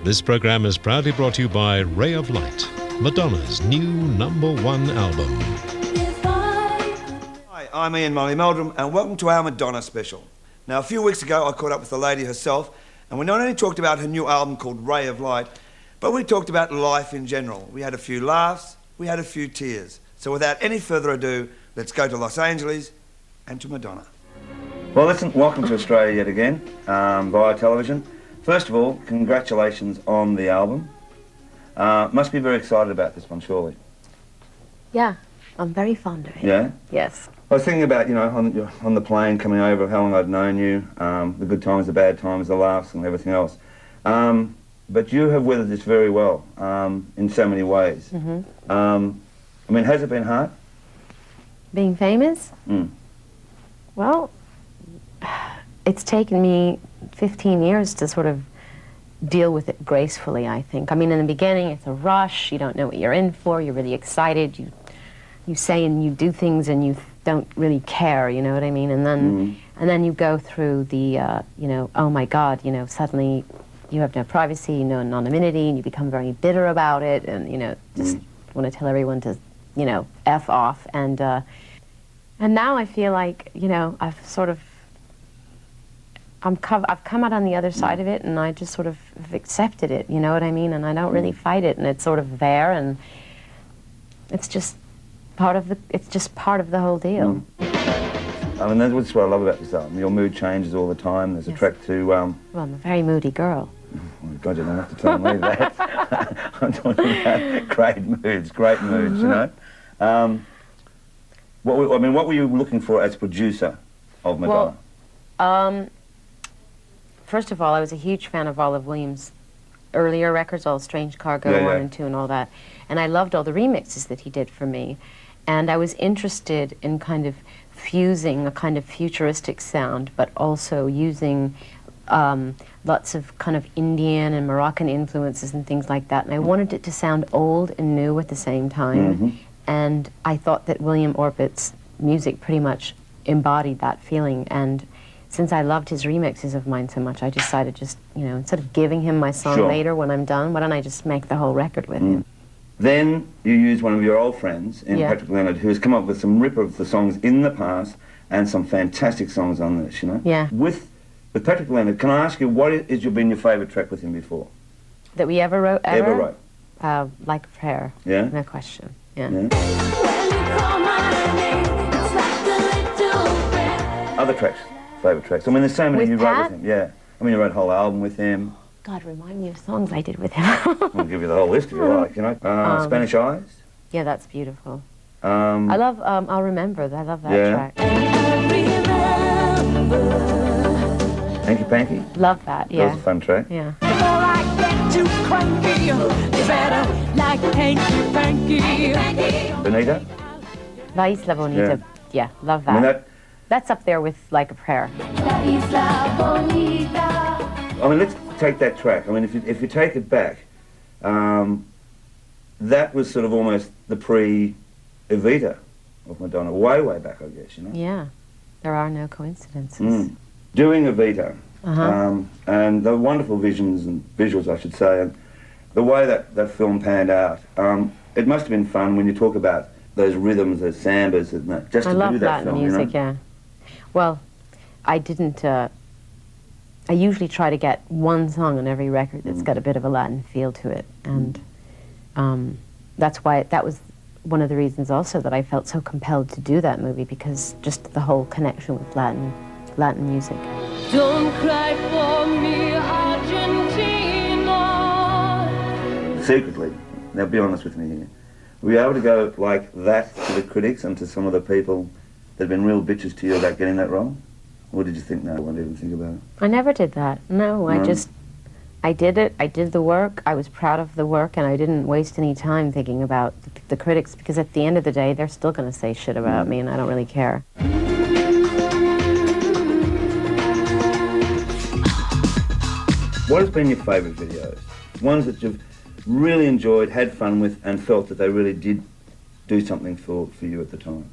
This program is proudly brought to you by Ray of Light, Madonna's new #1 album. Hi, I'm Molly Meldrum, and welcome to our Madonna special. Now, a few weeks ago, I caught up with the lady herself, and we not only talked about her new album called Ray of Light, but we talked about life in general. We had a few laughs, we had a few tears. So without any further ado, let's go to Los Angeles and to Madonna. Well, listen, welcome to Australia yet again, via television. First of all, congratulations on the album. Must be very excited about this one, surely. Yeah, I'm very fond of it. Yeah? Yes. I was thinking about, you know, on the plane coming over, how long I'd known you, the good times, the bad times, the laughs and everything else. But you have weathered this very well, in so many ways. I mean, has it been hard? Being famous? Well, it's taken me 15 years to sort of deal with it gracefully, I think. I mean, in the beginning, it's a rush. You don't know what you're in for. You're really excited. You say and you do things and you don't really care, you know what I mean? And then you go through the, you know, oh my God, you know, suddenly you have no privacy, no anonymity, and you become very bitter about it, and, you know, just want to tell everyone to, you know, F off. And now I feel like, you know, I've come out on the other side of it, and I just sort of accepted it, you know what I mean? And I don't really fight it, and it's sort of there, and it's just part of the whole deal. I mean, that's what I love about this album. Your mood changes all the time. There's a track to... Well, I'm a very moody girl. Oh, God, you don't have to tell me that. I'm talking about great moods, you know? What were you looking for as producer of Madonna? Well, first of all, I was a huge fan of all of Williams' earlier records, all Strange Cargo 1 and 2 and all that. And I loved all the remixes that he did for me. And I was interested in kind of fusing a kind of futuristic sound, but also using lots of kind of Indian and Moroccan influences and things like that. And I wanted it to sound old and new at the same time. And I thought that William Orbit's music pretty much embodied that feeling. And since I loved his remixes of mine so much, I decided just, you know, instead of giving him my song later when I'm done, why don't I just make the whole record with him? Then you use one of your old friends, in Patrick Leonard, who has come up with some ripper of the songs in the past and some fantastic songs on this, you know? Yeah. With Patrick Leonard, can I ask you, what has been your favourite track with him before? That we ever wrote, ever? Ever wrote. Like a Prayer. Yeah? No question. Yeah. Other tracks, favourite tracks. I mean, there's so many you wrote Pat? with him. Yeah. I mean, you wrote a whole album with him. God, remind me of songs I did with him. I'll give you the whole list if you like, you know. Spanish Eyes. Yeah, that's beautiful. I love I'll Remember. I love that track. Hanky Panky. Love that, yeah. That was a fun track. Yeah. Before I get too cranky, you better like Hanky Panky. Bonita. La Isla Bonita. Yeah, love that. I mean, that's up there with Like a Prayer. La Isla Bonita. I mean, let's take that track. I mean, if you take it back, that was sort of almost the pre-Evita of Madonna, way back, I guess, you know? Yeah, there are no coincidences. Doing Evita, and the wonderful visions and visuals, I should say, and the way that film panned out, it must have been fun when you talk about those rhythms, those sambas, and that, just to do that I love Latin film, music, you know? yeah. Well, I didn't, I usually try to get one song on every record that's got a bit of a Latin feel to it, and that's why that was one of the reasons also that I felt so compelled to do that movie, because just the whole connection with Latin music. Don't cry for me, Argentina. Secretly, now be honest with me here, were you able to go like that to the critics and to some of the people that have been real bitches to you about getting that wrong? Or did you think, no, I won't even think about it? I never did that. No, I did it, I did the work, I was proud of the work, and I didn't waste any time thinking about the critics, because at the end of the day, they're still going to say shit about me, and I don't really care. What has been your favourite videos? Ones that you've really enjoyed, had fun with, and felt that they really did do something for you at the time?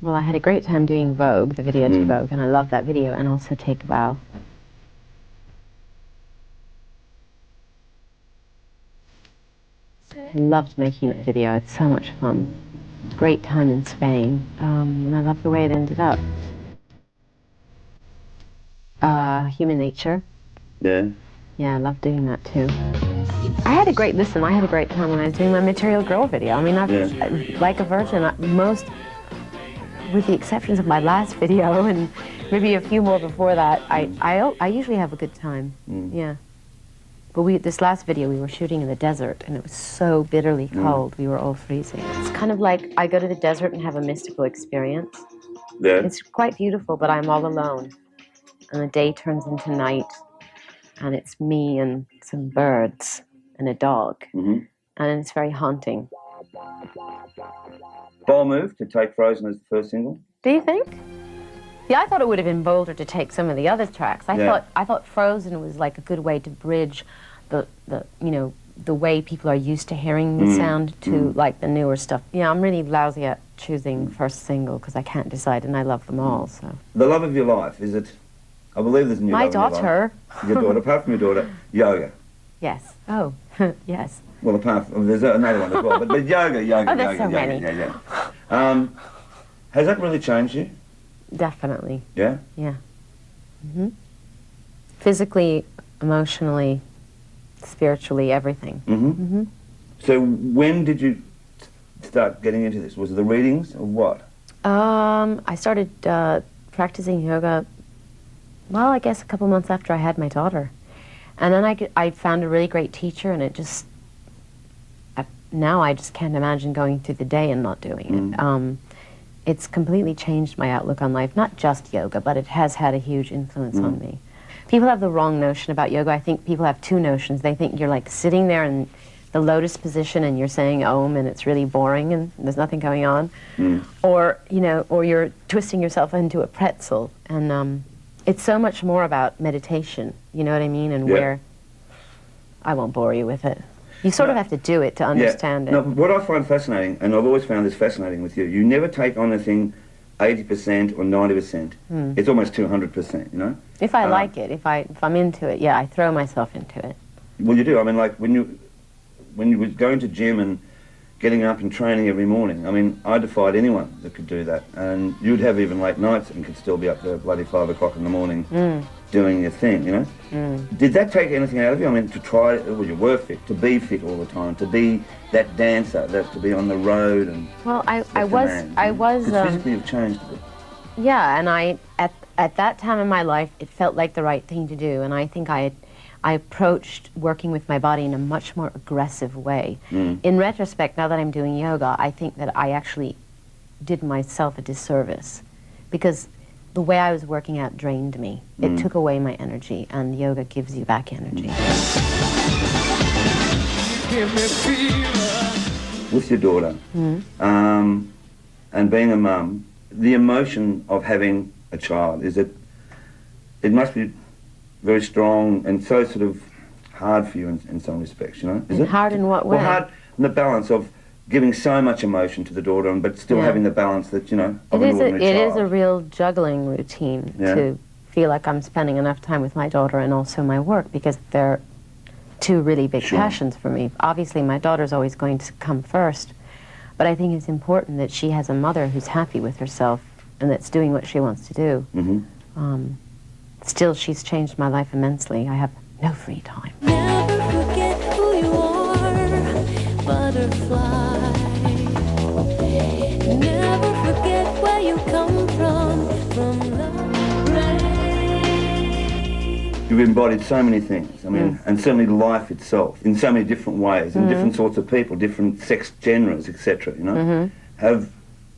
Well, I had a great time doing Vogue, the video to Vogue, and I love that video, and also Take a Bow. Loved making that video. It's so much fun. Great time in Spain, and I love the way it ended up. Human Nature. Yeah. Yeah, I love doing that too. I had a great time when I was doing my Material Girl video. I mean, like a virgin, most, with the exceptions of my last video and maybe a few more before that, I usually have a good time. Yeah. But this last video we were shooting in the desert, and it was so bitterly cold. We were all freezing. It's kind of like I go to the desert and have a mystical experience. Yeah. It's quite beautiful, but I'm all alone. And the day turns into night, and it's me and some birds and a dog. And it's very haunting. Bold move to take Frozen as the first single? Do you think? Yeah, I thought it would have been bolder to take some of the other tracks. I thought Frozen was like a good way to bridge the way people are used to hearing the sound to like the newer stuff. Yeah, I'm really lousy at choosing first single because I can't decide, and I love them all. So the love of your life, is it? I believe there's a new my love daughter. In your life. Your daughter, apart from your daughter, yoga. Yes. Oh, yes. Well, apart from there's another one as well, but yoga. Oh, there's yoga, so many. Yeah. Has that really changed you? Definitely. Yeah. Yeah. Physically, emotionally, spiritually, everything. So when did you start getting into this? Was it the readings or what? I started practicing yoga, well, I guess a couple months after I had my daughter. And then I found a really great teacher, and it just, now I just can't imagine going through the day and not doing it. It's completely changed my outlook on life, not just yoga, but it has had a huge influence on me. People have the wrong notion about yoga. I think people have two notions. They think you're like sitting there in the lotus position and you're saying Om and it's really boring and there's nothing going on. Or, or you're twisting yourself into a pretzel. And it's so much more about meditation, you know what I mean? And where, I won't bore you with it. You sort of have to do it to understand it. No, what I find fascinating, and I've always found this fascinating with you never take on a thing 80% or 90%. It's almost 200%, you know? If I like it, if I'm into it, yeah, I throw myself into it. Well, you do. I mean, like when you were going to gym and getting up and training every morning, I mean, I defied anyone that could do that. And you'd have even late nights and could still be up there bloody 5 o'clock in the morning doing your thing, you know? Did that take anything out of you? I mean, to try, well, you were fit, to be fit all the time, to be that dancer, to be on the road and... Well, I was... Because physically you've changed a bit. Yeah, and at that time in my life, it felt like the right thing to do, and I think I approached working with my body in a much more aggressive way. In retrospect, now that I'm doing yoga, I think that I actually did myself a disservice, because the way I was working out drained me. It took away my energy, and yoga gives you back energy. With your daughter, and being a mum, the emotion of having a child, it must be very strong and so sort of hard for you in some respects, you know? Is it? Hard in what way? Well, hard in the balance of giving so much emotion to the daughter, but still having the balance that, you know, of an ordinary child. It is a real juggling routine to feel like I'm spending enough time with my daughter and also my work, because they're two really big passions for me. Obviously, my daughter's always going to come first, but I think it's important that she has a mother who's happy with herself and that's doing what she wants to do. Still, she's changed my life immensely. I have no free time. Never forget who you are, butterfly. Never forget where you come from love. You've embodied so many things, I mean, and certainly life itself, in so many different ways, and different sorts of people, different sex genres, etc., you know? Have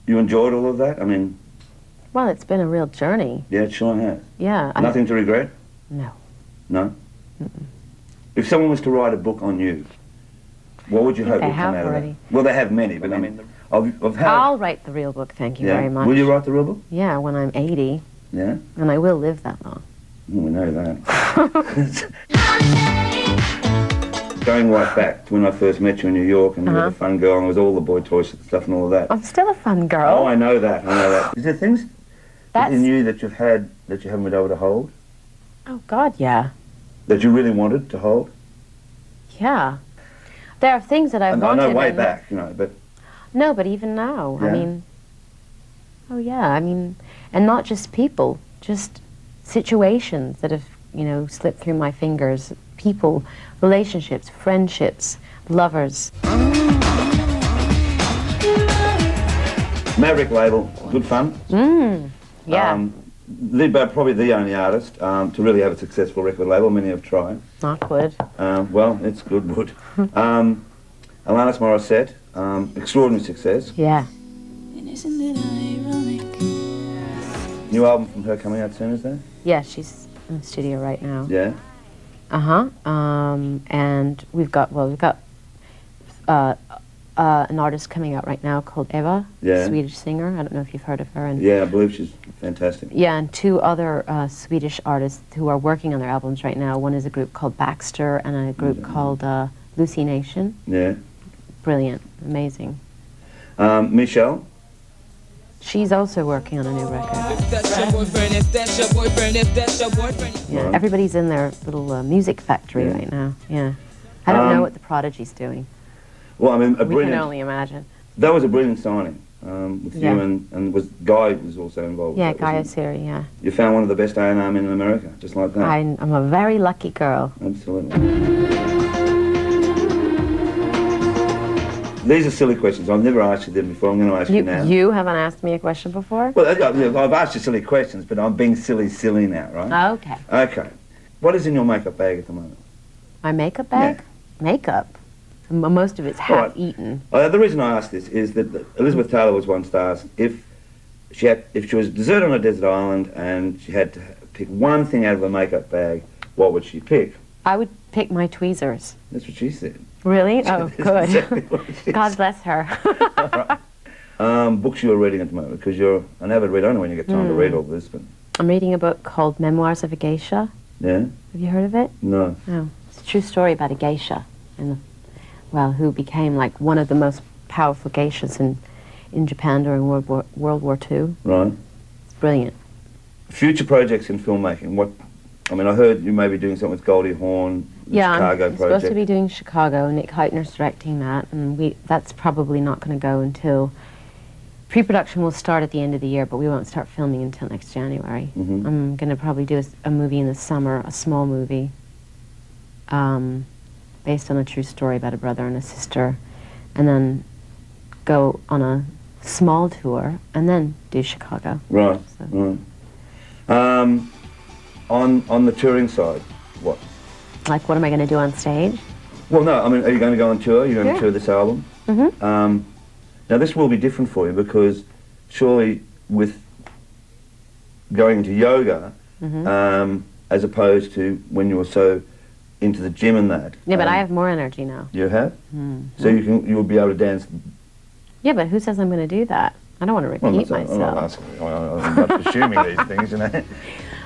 you enjoyed all of that? I mean... Well, it's been a real journey. Yeah, it sure has. Yeah. Nothing to regret? No. No? If someone was to write a book on you, what would you hope would come out of that? Well, they have many, but I mean, of how... I'll write the real book, thank you very much. Will you write the real book? Yeah, when I'm 80. Yeah? And I will live that long. Well, we know that. Going right back to when I first met you in New York, and you were a fun girl, and it was all the boy toys stuff and all of that. I'm still a fun girl. Oh, I know that, I know that. Is there things in you that you've had that you haven't been able to hold? Oh, God, yeah. That you really wanted to hold? Yeah. There are things that I've wanted. I know way back, you know, but... No, but even now, Yeah. I mean... Oh, yeah, I mean... And not just people, just situations that have, you know, slipped through my fingers. People, relationships, friendships, lovers. Maverick label, good fun. Yeah. Probably the only artist to really have a successful record label. Many have tried. Not good. Well, it's good wood. Alanis Morissette, extraordinary success. Yeah. And isn't it ironic? New album from her coming out soon, is there? Yeah, she's in the studio right now. Yeah. And we've got an artist coming out right now called Eva, Yeah. Swedish singer. I don't know if you've heard of her. And Yeah, I believe she's fantastic. yeah, and two other Swedish artists who are working on their albums right now. One is a group called Baxter and a group called Lucy Nation. Yeah. Brilliant, amazing. Michelle. She's also working on a new record. If that's your boyfriend, if that's your boyfriend, if that's your boyfriend. Yeah, Right. everybody's in their little music factory Yeah. right now. Yeah, I don't know what the Prodigy's doing. Well, I mean, We can brilliant. only imagine. That was a brilliant signing with Yeah. you and Guy was also involved. Yeah, with that, Gaia wasn't Siri, yeah. he? You found one of the best A&R men in America, just like that. I'm a very lucky girl. Absolutely. These are silly questions. I've never asked you them before. I'm going to ask you now. You haven't asked me a question before? Well, I've asked you silly questions, but I'm being silly now, right? Okay. Okay. What is in your makeup bag at the moment? My makeup bag? Makeup. Most of it's All right. half-eaten. The reason I ask this is that Elizabeth Taylor was once asked if she was deserted on a desert island and she had to pick one thing out of her makeup bag, what would she pick? I would pick my tweezers. That's what she said. Really? Oh, That's exactly good. what she God said. bless her. Books you're reading at the moment, because you're an avid reader. I don't know when you get time to read all this, but I'm reading a book called Memoirs of a Geisha. yeah, Have you heard of it? no, No. It's a true story about a geisha, who became like one of the most powerful geishas in Japan during World War II. right. It's brilliant. Future projects in filmmaking. What? I mean, I heard you may be doing something with Goldie Hawn, the Yeah, Chicago I'm project. supposed to be doing Chicago. Nick Heitner's directing that, and that's probably not going to go until pre-production will start at the end of the year, but we won't start filming until next January. Mhm. I'm going to probably do a movie in the summer, a small movie, based on a true story about a brother and a sister, and then go on a small tour, and then do Chicago. Right, So- right. On the touring side, what? Like, what am I going to do on stage? Well, no, I mean, are you going to go on tour? Are you going Yeah. to tour this album? Mm-hmm. Now, this will be different for you because surely with going into yoga, Mm-hmm. as opposed to when you were so into the gym and that. Yeah, but I have more energy now. You have? Mm. So you'll be able to dance. Yeah, but who says I'm going to do that? I don't want to Well, repeat I'm not myself. asking. I'm not assuming these things, you know.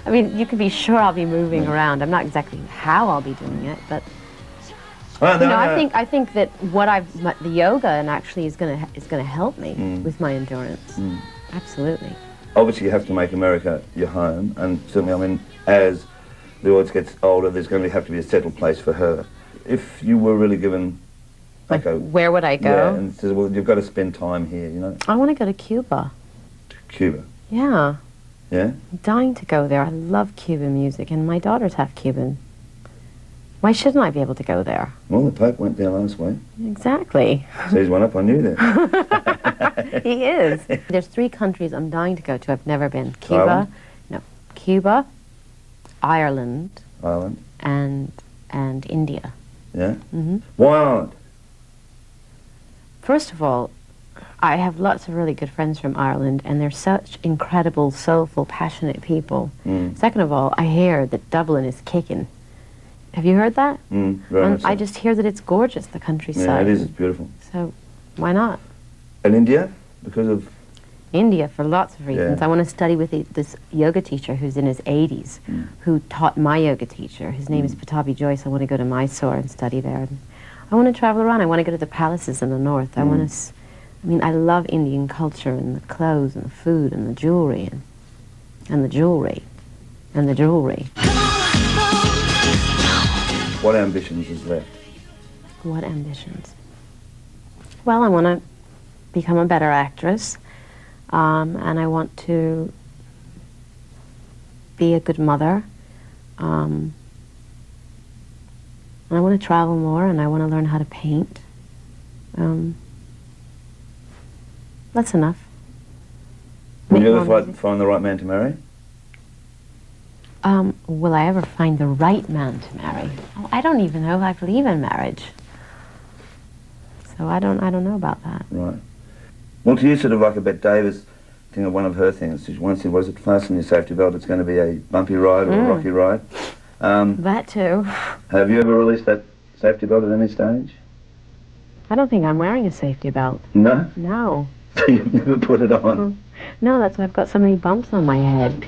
I mean, you can be sure I'll be moving around. I'm not exactly how I'll be doing it, but Well, you no, know, no. I think that the yoga and actually is going to help me with my endurance. Absolutely. Obviously, you have to make America your home, and certainly, I mean, as the audience gets older, there's going to have to be a settled place for her. If you were really given, Like, okay, where would I go? yeah, and says, well, you've got to spend time here, you know, I want to go to Cuba. to Cuba, Yeah, yeah. I'm dying to go there. I love Cuban music, and my daughter's half Cuban. Why shouldn't I be able to go there? Well, the Pope went there last week, Exactly. so he's one up on you there. He is. There's 3 countries I'm dying to go to. I've never been. Cuba, Ireland? no, Cuba, Ireland, Ireland, and India. yeah. Hmm. Why Ireland? First of all, I have lots of really good friends from Ireland, and they're such incredible, soulful, passionate people. Second of all, I hear that Dublin is kicking. Have you heard that? Very And much so. I just hear that it's gorgeous, the Yeah, countryside. it is. It's beautiful. So, why not? And India, because of India, for lots of reasons. Yeah. I want to study with this yoga teacher who's in his 80s, who taught my yoga teacher. His name is Patabi Joyce. I want to go to Mysore and study there. And I want to travel around. I want to go to the palaces in the north. I want to. I mean, I love Indian culture and the clothes and the food and the jewelry and the jewelry and the jewelry. what ambitions is left? What ambitions? Well, I want to become a better actress, and I want to be a good mother. And I want to travel more, and I want to learn how to paint. That's enough. Will you ever find the right man to marry? Will I ever find the right man to marry? Oh, I don't even know if I believe in marriage. So I don't know about that. Right. Well, to you, sort of like a Bette Davis thing, of one of her things. She once said, was it fasten your safety belt, it's going to be a bumpy ride or a rocky ride. That too. Have you ever released that safety belt at any stage? I don't think I'm wearing a safety belt. No? No. You've never put it on? No, that's why I've got so many bumps on my head.